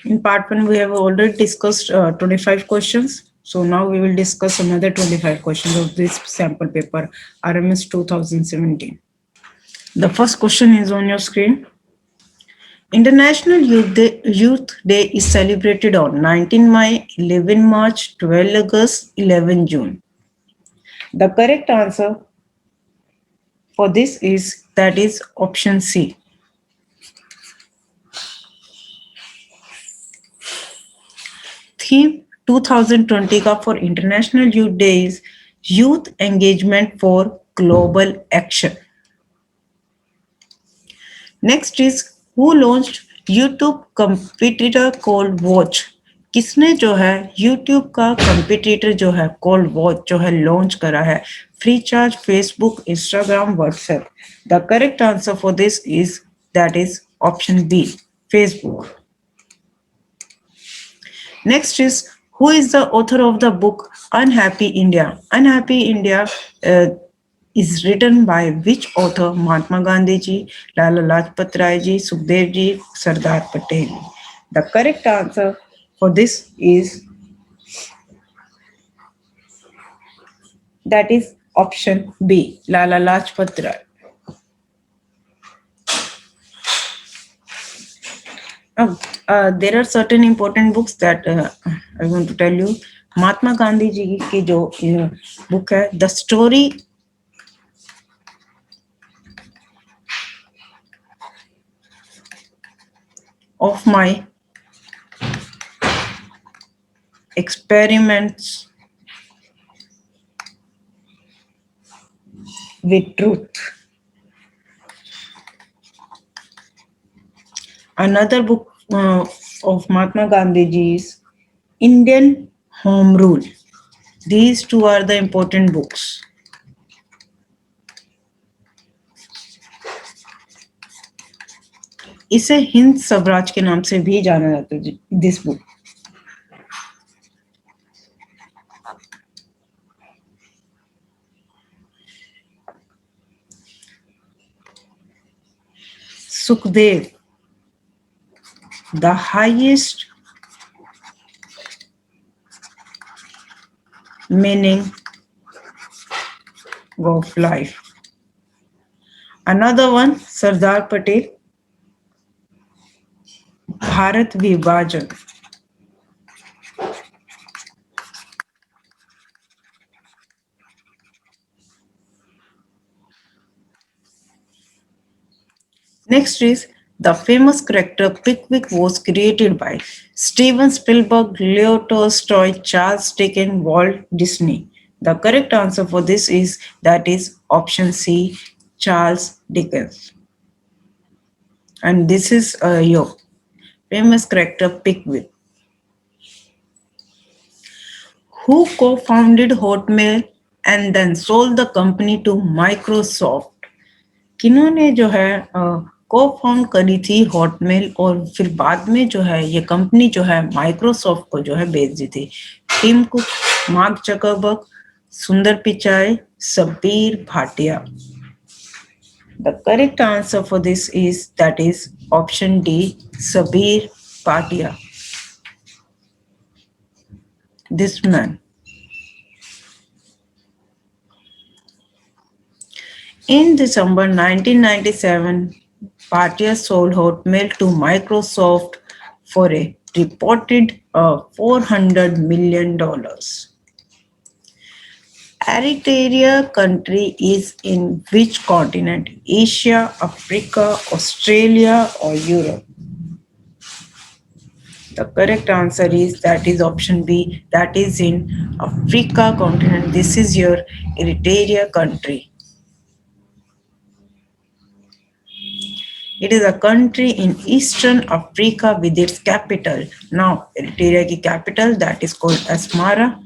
In part 1, we have already discussed 25 questions. So now we will discuss another 25 questions of this sample paper, RMS 2017. The first question is on your screen. International Youth Day is celebrated on 19 May, 11 March, 12 August, 11 June. The correct answer for this is that is option C. Theme 2020 का for International Youth Day is Youth Engagement for Global Action. Next is who launched YouTube competitor called Watch. किसने जो है YouTube का competitor जो है called Watch जो है launch करा है free charge Facebook Instagram WhatsApp. The correct answer for this is that is option B Facebook. Next is who is the author of the book Unhappy India? Unhappy India is written by which author? Mahatma Gandhi ji, Lala Lajpat Rai ji, Sukhdev ji, Sardar Patel. The correct answer for this is that is option B, Lala Lajpat Rai. There are certain important books that I want to tell you. Mahatma Gandhi ji की जो book है the story of my experiments with truth. Another book of Mahatma Gandhi ji's Indian Home Rule. These two are the important books. इसे हिंद स्वराज के नाम से भी जाना जाता है this book. Sukhdev, the highest meaning of life. Another one, Sardar Patel, Bharat Vibhajan. Next is the famous character Pickwick was created by Steven Spielberg, Leo Tolstoy, Charles Dickens, Walt Disney. The correct answer for this is that is option C, Charles Dickens. And this is your famous character Pickwick. Who co-founded Hotmail and then sold the company to Microsoft? किन्होंने जो है को found करी थी Hotmail और फिर बाद में जो है ये कंपनी जो है माइक्रोसॉफ्ट को जो है बेच दी थी. टिम कुक, मार्क जकरबर्ग, सुंदर Pichai, Sabir Bhatia. The correct answer for this is that is option D, Sabir Bhatia. This man. In December 1997, Bhatia sold Hotmail to Microsoft for a reported $400 million. Eritrea country is in which continent? Asia, Africa, Australia, or Europe? The correct answer is that is option B, that is in Africa continent. This is your Eritrea country. It is a country in Eastern Africa with its capital. Now, Eritrea की capital that is called Asmara.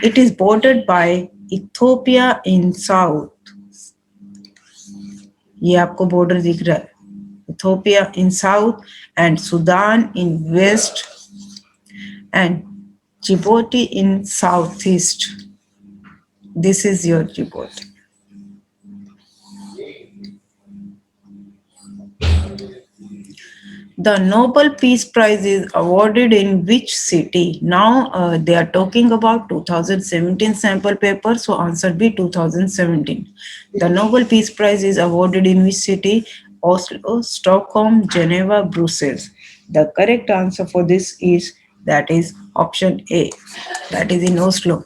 It is bordered by Ethiopia in south. ये आपको border दिख रहा है. Ethiopia in south and Sudan in west and Djibouti in southeast. This is your Djibouti. The Nobel Peace Prize is awarded in which city? Now they are talking about 2017 sample paper, so answer B 2017. The Nobel Peace Prize is awarded in which city? Oslo, Stockholm, Geneva, Brussels. The correct answer for this is that is option A. That is in Oslo.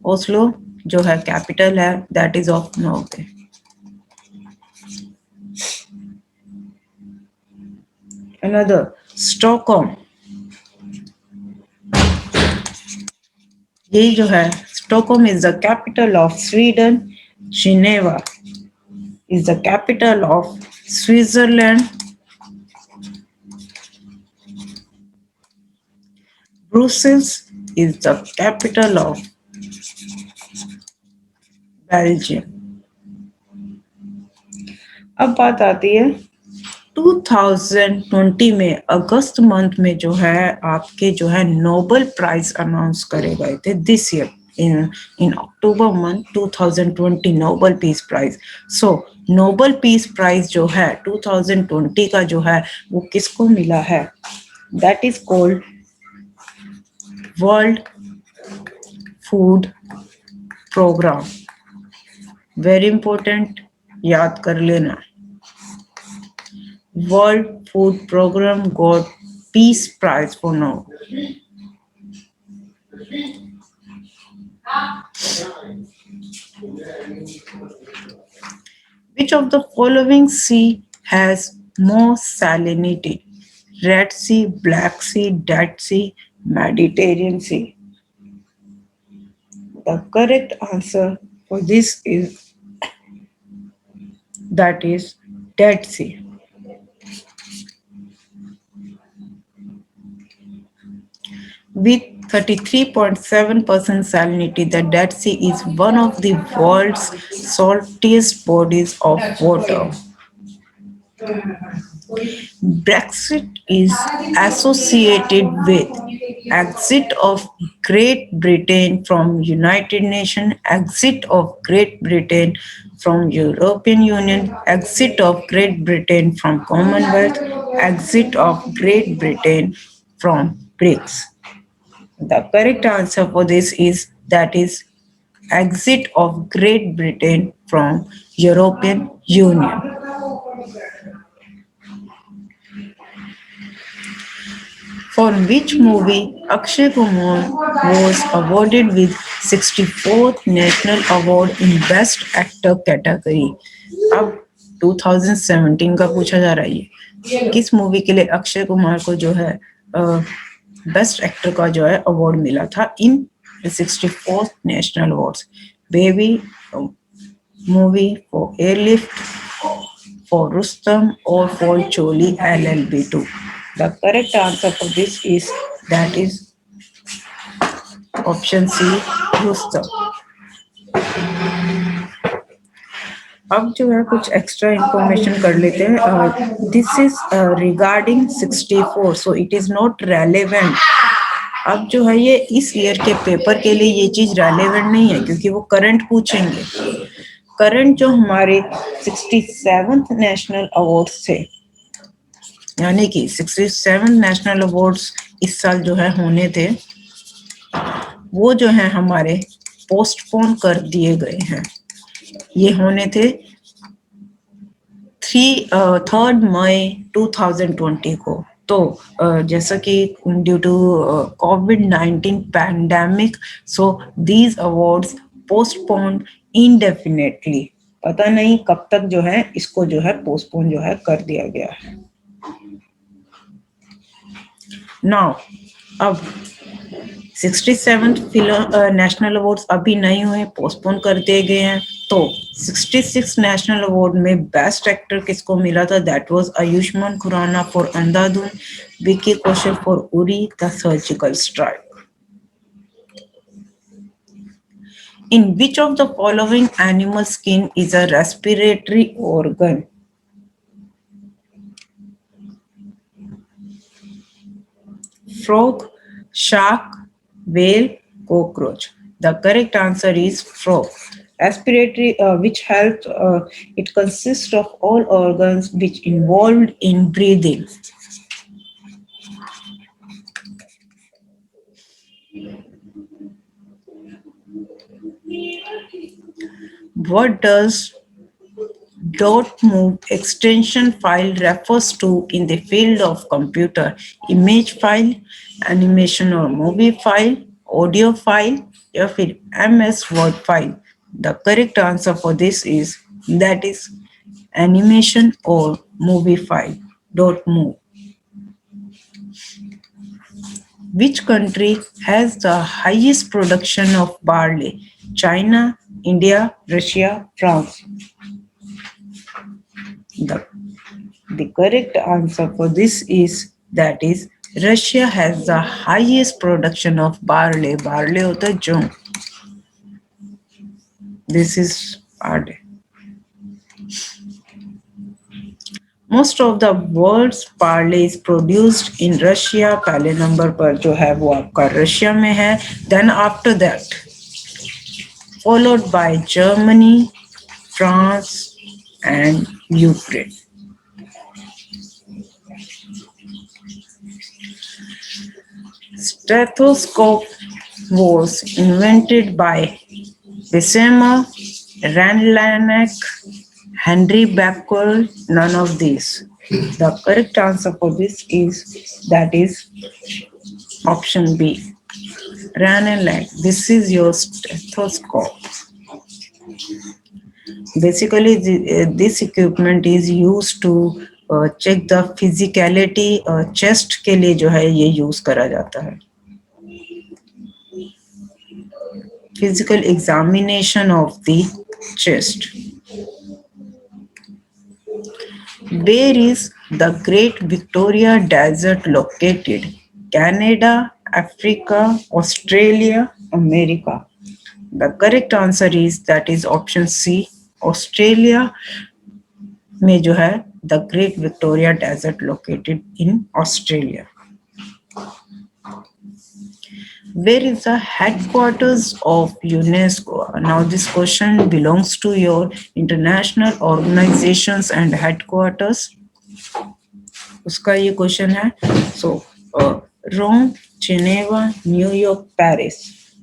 Oslo जो है capital है that is of Norway. Another Stockholm. ये जो है Stockholm is the capital of Sweden. Geneva is the capital of Switzerland. Brussels is the capital of Belgium. अब बात आती है 2020 में अगस्त मंथ में जो है आपके जो है नोबेल प्राइज अनाउंस करे गए थे this year in October month 2020 Nobel Peace Prize. So Nobel Peace Prize जो है 2020 का जो है वो किसको मिला है? That is called World Food Program. Very important, याद कर लेना. World Food Program got Peace Prize for now. Which of the following sea has more salinity? Red Sea, Black Sea, Dead Sea, Mediterranean Sea. The correct answer for this is that is Dead Sea. With 33.7% salinity, the Dead Sea is one of the world's saltiest bodies of water. Brexit is associated with exit of Great Britain from United Nations, exit of Great Britain from European Union, exit of Great Britain from Commonwealth, exit of Great Britain from BRICS. The correct answer for this is that is exit of Great Britain from European Union. For which movie Akshay Kumar was awarded with 64th National Award in Best Actor category? अब 2017 का पूछा जा रहा है ये किस movie के लिए अक्षय कुमार को जो है बेस्ट एक्टर का जो है अवार्ड मिला था in 64th national awards? Baby movie for Airlift, for Rustom और for Jolly LLB2. The correct answer for this is that is option C, Rustam. अब जो है कुछ एक्स्ट्रा इंफॉर्मेशन कर लेते हैं. This is regarding 64, so it is not relevant. अब जो है ये इस ईयर के पेपर के लिए ये चीज रेलेवेंट नहीं है क्योंकि वो करंट पूछेंगे. करंट जो हमारे 67th नेशनल अवार्ड्स थे, यानी कि 67 नेशनल अवार्ड्स इस साल जो है होने थे, वो जो है हमारे पोस्टपोन कर दिए गए हैं. ये होने थे 3 मई 2020 को. तो जैसा कि due to COVID-19 pandemic, so these awards postpone indefinitely. पता नहीं कब तक जो है इसको जो है पोस्टपोन जो है कर दिया गया है. नाउ अब 67th नेशनल अवार्ड्स अभी नहीं हुए, पोस्टपोन कर दिए गए हैं. तो 66 नेशनल अवार्ड में बेस्ट एक्टर किसको मिला था? That was Ayushmann Khurrana for Andhadhun, Vicky Kaushal for Uri the surgical strike. In which of the following animal skin is a respiratory organ? Frog, shark, whale, cockroach. The correct answer is frog. Respiratory, which helps, it consists of all organs which involved in breathing. What does .move extension file refers to in the field of computer? Image file, animation or movie file, audio file, या फिर MS Word file? The correct answer for this is that is animation or movie file. .move. Which country has the highest production of barley? China, India, Russia, France. The The correct answer for this is that is Russia has the highest production of barley. Barley होता है जौ. This is barley. Most of the world's barley is produced in Russia. पहले number पर जो है वो आपका Russia में है. Then after that, followed by Germany, France, and Ukraine. Stethoscope was invented by Bessemer, Ranelagh, Henry Becquerel, none of these. The correct answer for this is that is option B. Ranelagh. This is your stethoscope. Basically, this equipment is used to check the physicality. Chest के लिए जो है ये use करा जाता है. Physical examination of the chest. Where is the Great Victoria Desert located? Canada, Africa, Australia, America. The correct answer is that is option C. Australia में जो है the Great Victoria Desert located in Australia. Where is the headquarters of UNESCO? Now this question belongs to your international organizations and headquarters. उसका ये question है. So Rome, Geneva, New York, Paris.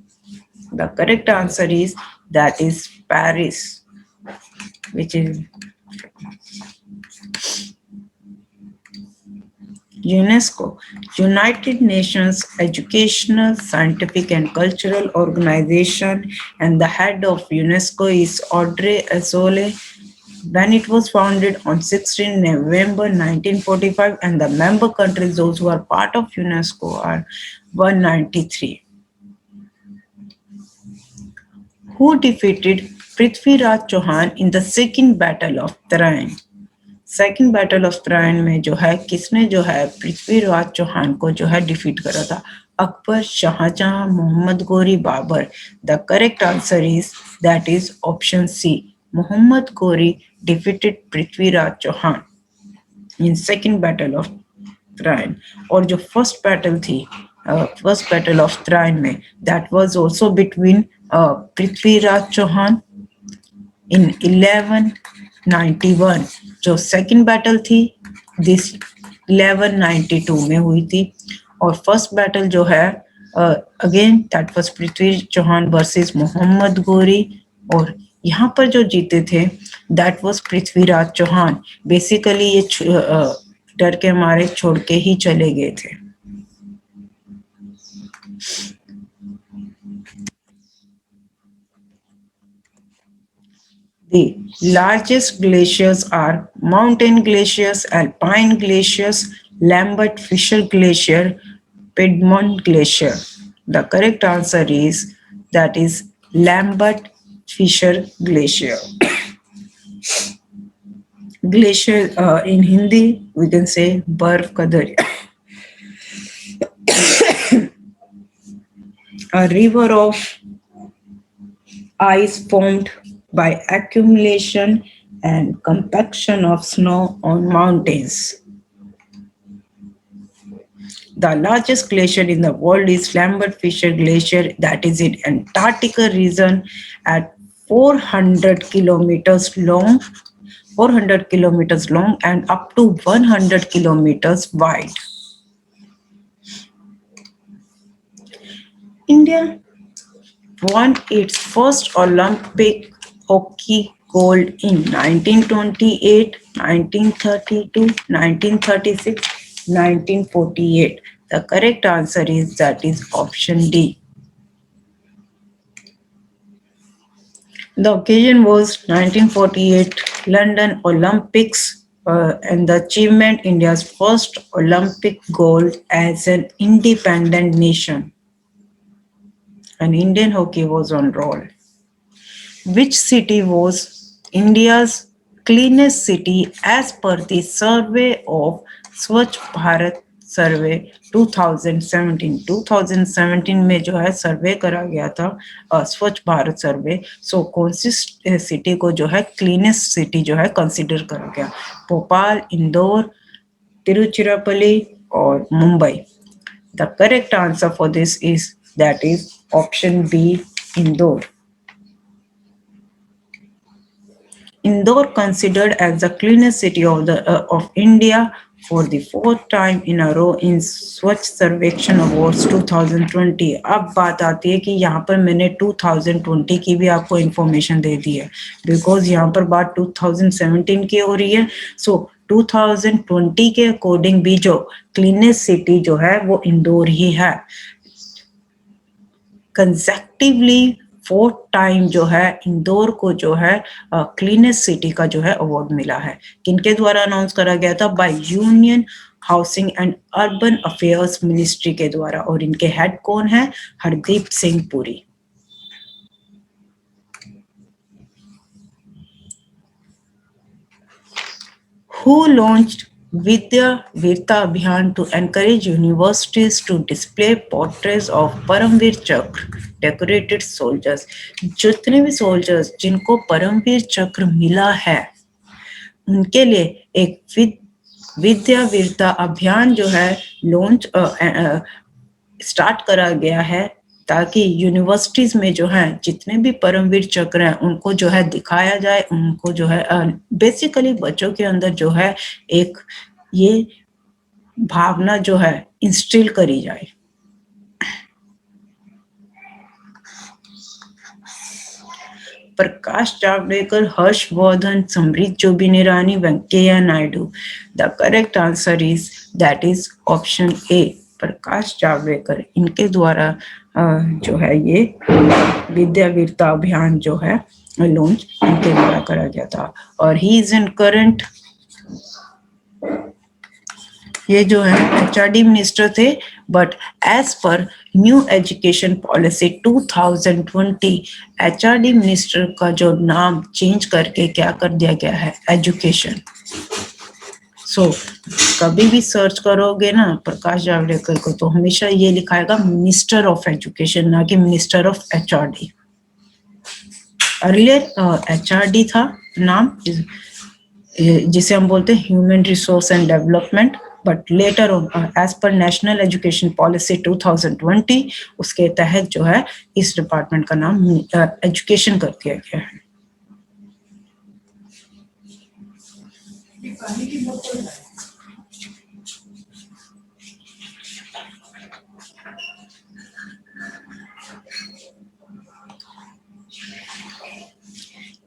The correct answer is that is Paris, which is UNESCO, United Nations Educational, Scientific and Cultural Organization, and the head of UNESCO is Audrey Azoulay. When it was founded on 16 November 1945, and the member countries, those who are part of UNESCO, are 193. Who defeated Prithviraj Chauhan in the Second Battle of Train? Second battle of Tarain में जो है किसने जो है पृथ्वीराज चौहान को जो है defeat करा था? Akbar, Shahjahan, Mohammad Ghori, Babur. The correct answer is that is option C. Mohammad Ghori defeated Prithviraj Chauhan in second battle of Tarain. और जो फर्स्ट बैटल थी, फर्स्ट बैटल ऑफ त्राइन में, that was also between Prithviraj Chauhan in 1191. जो सेकंड बैटल थी दिस 1192 में हुई थी. और फर्स्ट बैटल जो है again that was Prithvi Chauhan versus Mohammad Ghori. और यहाँ पर जो जीते थे that was Prithviraj Chauhan. Basically ये डर के मारे छोड़ के ही चले गए थे. The largest glaciers are mountain glaciers, alpine glaciers, Lambert Fisher Glacier, Piedmont Glacier. The correct answer is that is Lambert Fisher Glacier. Glacier in Hindi we can say बर्फ का दरिया. A river of ice formed by accumulation and compaction of snow on mountains. The largest glacier in the world is Lambert Fisher Glacier, that is in Antarctica region at 400 kilometers long, 400 kilometers long and up to 100 kilometers wide. India won its first Olympic hockey gold in 1928, 1932, 1936, 1948? The correct answer is that is option D. The occasion was 1948 London Olympics and the achievement India's first Olympic gold as an independent nation. And Indian hockey was on roll. Which city was India's cleanest city as per the survey of Swachh Bharat सर्वे 2017 में जो है सर्वे करा गया था स्वच्छ भारत सर्वे. सो कौन सी city को जो है क्लीनेस्ट सिटी जो है कंसीडर करा गया? भोपाल, इंदौर, तिरुचिरापल्ली और Mumbai. The correct answer for this is that is option B, Indore. Indore considered as the cleanest city of India for the fourth time in a row in Swachh Sarvekshan Awards 2020. अब बात आती है कि यहाँ पर मैंने 2020 की भी आपको इंफॉर्मेशन दे दी है, बिकॉज यहाँ पर बात 2017 की हो रही है. सो 2020 के अकॉर्डिंग भी जो क्लीनेस्ट सिटी जो है वो इंदौर ही है. कंसेक्टिवली फोर्थ टाइम जो है इंदौर को जो है क्लीनेस्ट सिटी का जो है अवार्ड मिला है. किनके द्वारा अनाउंस करा गया था? By union housing and urban affairs ministry के द्वारा. और इनके हेड कौन है? Hardeep Singh Puri. Who launched Vidya Virta Abhiyan to encourage universities to display portraits of Paramveer Chakra decorated soldiers? जितने भी soldiers जिनको परमवीर चक्र मिला है उनके लिए एक विद्या वीरता अभियान जो है लॉन्च स्टार्ट करा गया है, ताकि यूनिवर्सिटीज में जो है जितने भी परमवीर चक्र हैं उनको जो है दिखाया जाए. उनको जो है बेसिकली बच्चों के अंदर जो है एक ये भावना जो है इंस्टिल करी जाए. प्रकाश Javadekar, Harshvardhan, Smriti Zubin Irani, Venkaiah Naidu. The correct answer is that is option A, Prakash Javadekar. इनके द्वारा जो है ये विद्या वीरता अभियान जो है लॉन्च इनके द्वारा करा गया था. और ही इज इन करंट, ये जो है एचआरडी मिनिस्टर थे, but as per new education policy 2020 HRD minister का जो नाम चेंज करके क्या कर दिया गया है? एजुकेशन. सो कभी भी सर्च करोगे ना प्रकाश जावड़ेकर को तो हमेशा ये लिखाएगा मिनिस्टर ऑफ एजुकेशन, ना कि minister of HRD. Earlier HRD था नाम, जिसे हम बोलते हैं human resource and development, but later on as per national education policy 2020 उसके तहत जो है इस डिपार्टमेंट का नाम एजुकेशन कर दिया गया है.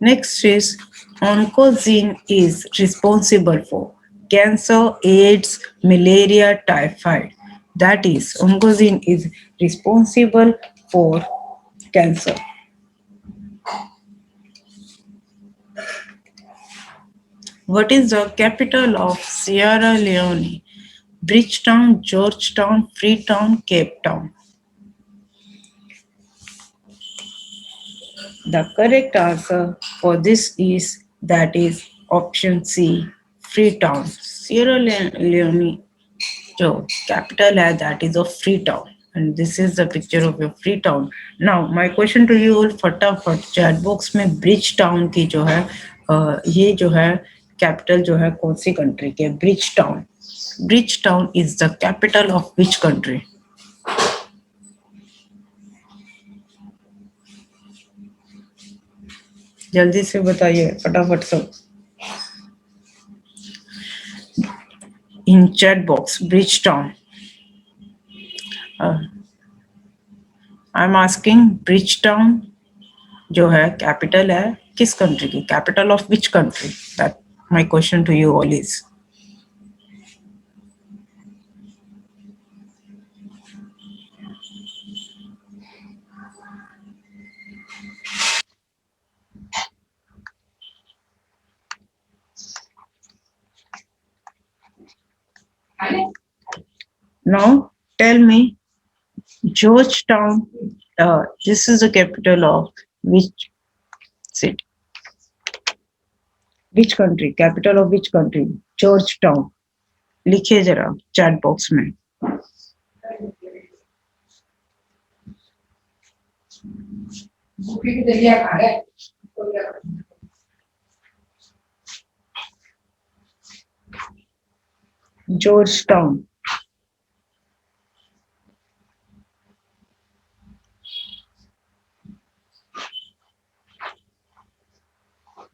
Next is oncogene is responsible for cancer, AIDS, malaria, typhoid. That is, oncogene is responsible for cancer. What is the capital of Sierra Leone? Bridgetown, Georgetown, Freetown, Cape Town. The correct answer for this is that is option C, Freetown. Sierra Leone जो capital है that is of Freetown, and this is the picture of your Freetown. Now my question to you, फटाफट chat box में Bridgetown की जो है ये जो है capital जो है कौन सी country के? Bridgetown. Bridgetown is the capital of which country? जल्दी से बताइए फटाफट सब. In chat box, Bridgetown. I am asking Bridgetown जो है कैपिटल है किस कंट्री की, capital of which country, that my question to you all is. Now tell me, Georgetown, this is the capital of which city? Which country? Capital of which country? Georgetown. लिखिए जरा chat box में. Georgetown.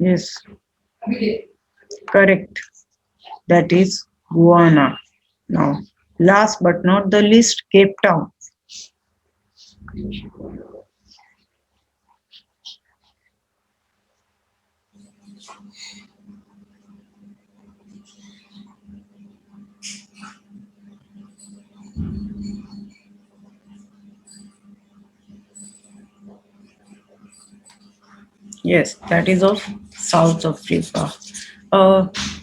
Yes, correct. That is Guyana. Now, last but not the least, Cape Town. Yes, that is of South Africa.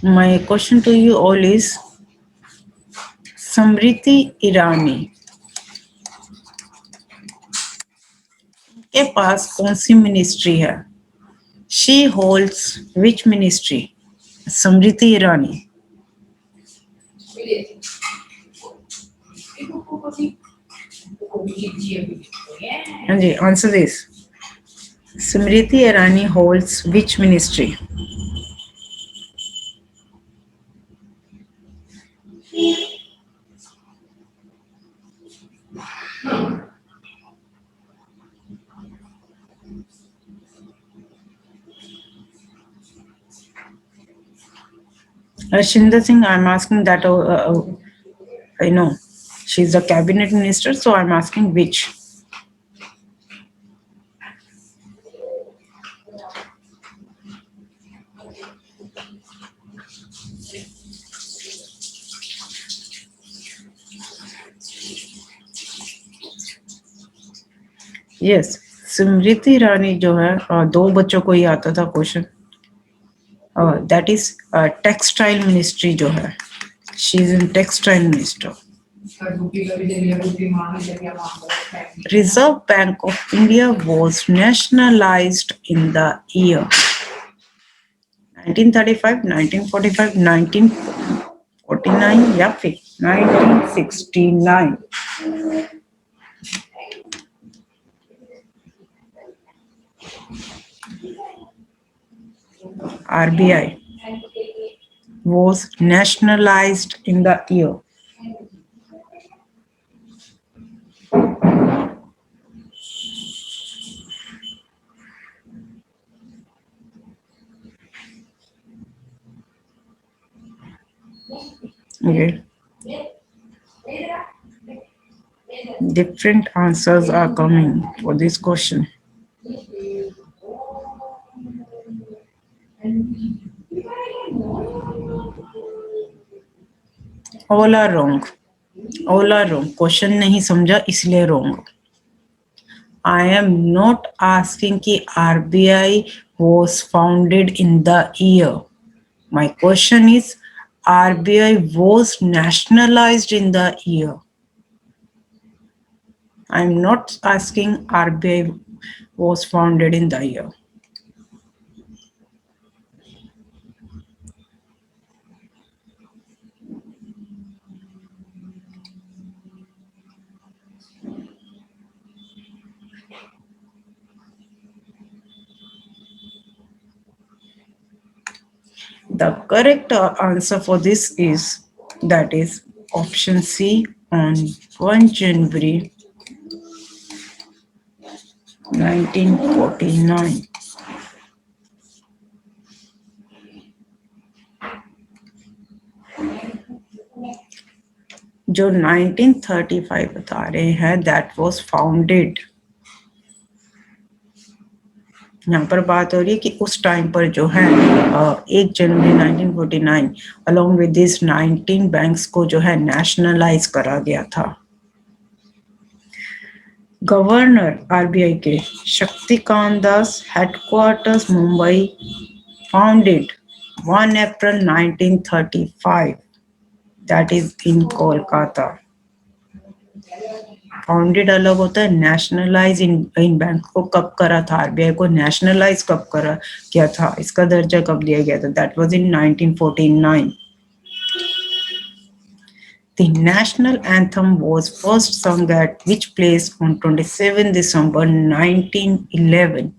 My question to you all is, समृति ईरानी के पास कौन सी ministry है? She holds which ministry? समृति ईरानी. हाँ जी, answer this. Smriti Irani holds which ministry? Shinder Singh, I'm asking that. I know she's a cabinet minister, so I'm asking which. Yes, Smriti Irani जो है, दो बच्चों को ही आता था question. That is textile ministry जो है. She is in textile minister. Reserve Bank of India was nationalized in the year 1935, 1945, 1949 या फिर 1969. RBI was nationalized in the year. Okay. Different answers are coming for this question. All are wrong. All are wrong. Question नहीं समझा इसलिए wrong. I am not asking कि RBI was founded in the year. My question is, RBI was nationalized in the year. I am not asking RBI was founded in the year. The correct answer for this is, that is option C, on 1 January 1949. जो 1935 बता रहे हैं, that was founded यहाँ पर बात हो रही है कि उस टाइम पर जो है 1 जनवरी 1949 अलोंग विद दिस 19 बैंक्स को जो है नेशनलाइज करा गया था। गवर्नर आरबीआई के Shaktikanta Das, headquarters Mumbai, founded 1 April 1935, that is in Kolkata. Founded अलग होता है, नेशनलाइज इन बैंक को कब करा था, आरबीआई को नेशनलाइज कब करा किया था, इसका दर्जा कब दिया गया था, that was in 1949। The national anthem was first sung at which place on 27 December 1911?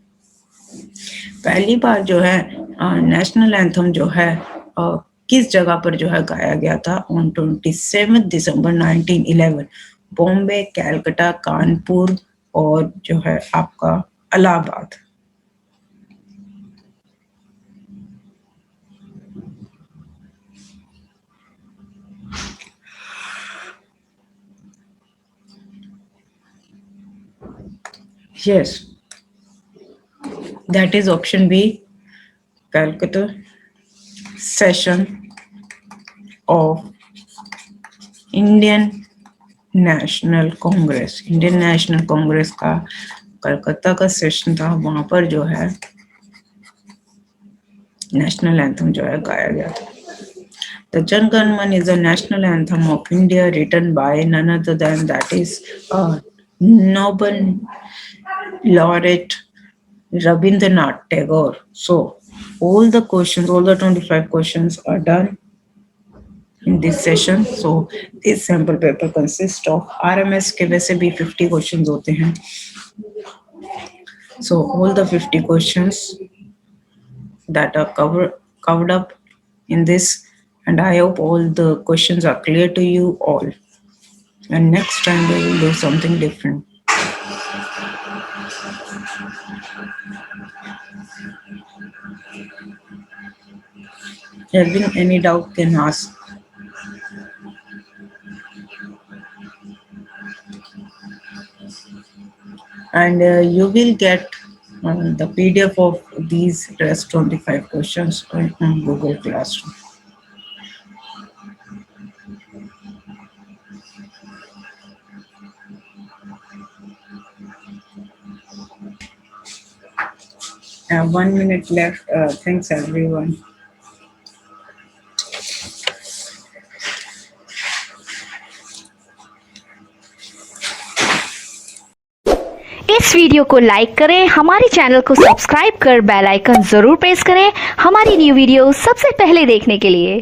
पहली बार जो है नेशनल एंथम जो है किस जगह पर जो है गाया गया था, ऑन 27 दिसंबर 1911, बॉम्बे, कैलकाटा, कानपुर और जो है आपका Allahabad. Yes, that is option B, Calcutta session of Indian national Congress. Indian national Congress का कलकत्ता का सेशन था, वहां पर जो है नेशनल एंथम जो है गाया गया था। The Jan Gan Man is a national anthem of India written by none other than that is Nobel laureate Rabindranath Tagore. So all the questions, all the 25 questions are done in this session. So this sample paper consists of RMS के वैसे भी 50 questions होते हैं. So all the 50 questions that are covered up in this, and I hope all the questions are clear to you all. And next time we will do something different. There been any doubt can ask. And you will get the PDF of these rest 25 questions on Google Classroom. I have 1 minute left. Thanks everyone. इस video को like करें, हमारे channel को subscribe कर bell icon जरूर press करें हमारी new video सबसे पहले देखने के लिए।